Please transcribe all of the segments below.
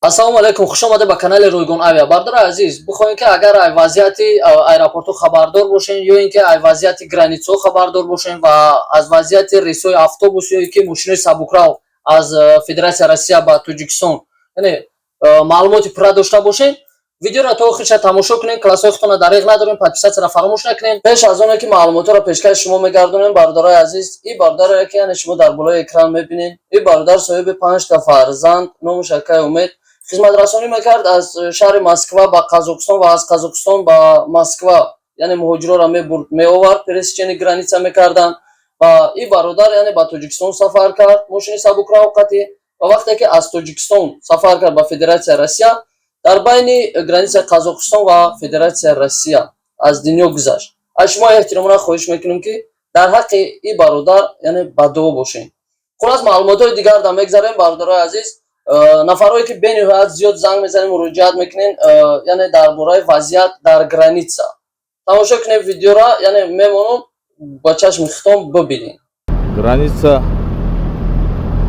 ассалому алайкум, хуш омада ба канали Рӯйгон Авиа. Бардори азиз, бихоҳем ки агар аз вазъияти аэропорту хабардор бошем ё ин ки аз вазъияти границаҳо хабардор бошем ва аз вазъияти рейсҳои автобус ё ин ки мошинои сабукрав аз Федератсияи Россия ба Тоҷикистон, яъне маълумоти пурра дошта бошем, видеоро то охирша тамошо кунем. Классҳои худтонро дариқ надорем, подписатсияро фаромӯш накунем. Пеш аз оне ки маълумотҳоро пешкаши шумо мегардонем, бародарои азиз, ин бародаре ки яъне шумо дар болои экран мебинед, ин бародар соҳиби 5 та фарзанд, номуш Акай Умед, хизматрасонӣ мекард аз шаҳри Москва ба Қазоқистон ва аз Қазоқистон ба Москва, яъне муҳоҷироро мебурд, меовард, пересечени граница мекардан ва ин бародар яъне ба Тоҷикистон сафар кард, мошини сабукравоқатӣ, ва вақте ки аз Тоҷикистон сафар кард ба Федератсияи Россия, дар байни границаи Қазоқистон ва Федератсияи Россия аз дунё гузашт. аз шумо эҳтиромона хоҳиш мекунем ки дар ҳаққи ин бародар яъне ба дуо бошем. хулас маълумотҳои дигар дар мегзарем. бародарои азиз, нафарое ки бениҳоят зиёд занг мезанем, муроҷиат мекунем, яъне дар бораи вазъият дар граница. Тамошо кунем видеоро, яъне мемонам ба чашми хитон бибинем. Граница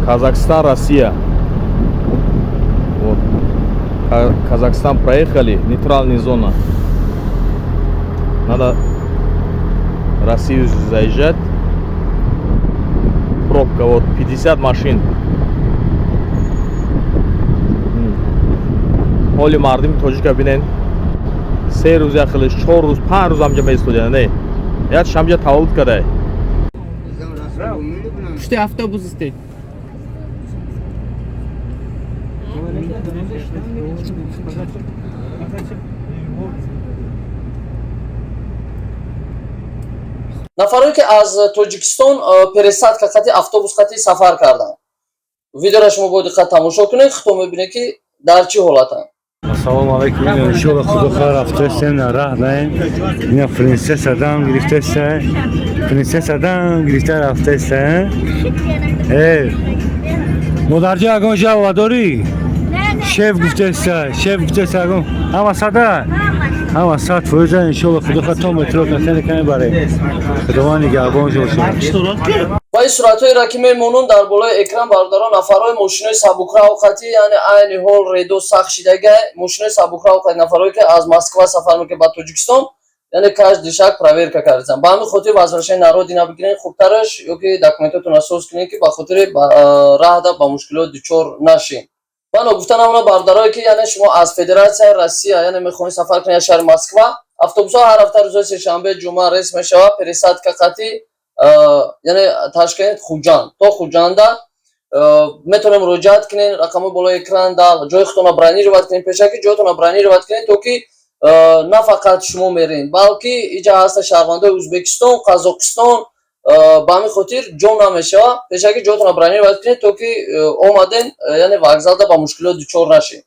Казахстан, Россия. Вот. Казахстан проехали, нейтральная зона. Надо Россию заезжать. Пробка, вот 50 машин. ҳоли мардими тоҷика бинен. 3 рӯз яхилиш, 4 рӯз, 5 рӯз ҳамҷа меистодаям, не. Як шамҷа таваллуд кадай. Пушти автобус истед. нафаре ки аз Тоҷикистон пересадка хати автобус хати сафар карданд. Видеоро шумо бо диққат тамошо кунед, худто мебинед ки дар чӣ ҳолатанд. Ассалому алайкум. Иншаллах худо хайр рафтаем на рах даем. Ина принцесса дам гирифтасе. Принцесса дам гирифта рафтасе. Модарҷа агон жава дори? Шеф гуфтасе, шеф гуфтасе агон. Ҳама сада. ҳама сад фоиза иншаллах худо хайр то метро касане каме баре. Худованд нигоҳбон бошад. ва ин суратҳоеро ки мемонанд дар болои экран, бародарон, нафарои мошинои сабукравоқатӣ, яъне айни ҳол редо сахт шидага мошинои сабукравоқатӣ, нафарое ки аз Москва сафар мекунанд ба Тоҷикистон, яъне каждый шаг проверка кардем. ба ҳамин хотир возвращение народи набигирен хубтараш, ё ки документотон асос кунед ки ба хотири раҳда ба мушкилот дучор нашин. ман гуфта намона бародарое ки яъне шумо аз Федератсияи Россия яъне мехоҳед сафар кунед аз шаҳри Москва, автобусҳо ҳар ҳафта рӯзои сешанбе, ҷумъа рейс мешавад, пересадка хати яъне Ташкент Хуҷанд. То Хуҷанда метавонед муроҷиат кунед, рақамҳои болои экран, дар ҷои худтонро бронировать кунед, пешаки ҷоятонро бронировать кунед, то ки на фақат шумо мерен, балки иҷа ҳаста шаҳрвандои Ӯзбекистон, Қазоқистон, ба ҳамин хотир ҷо намешавад, пешаки ҷоятонро бронировать кунед, то ки омаден яъне вокзалда ба мушкилот дучор нашед.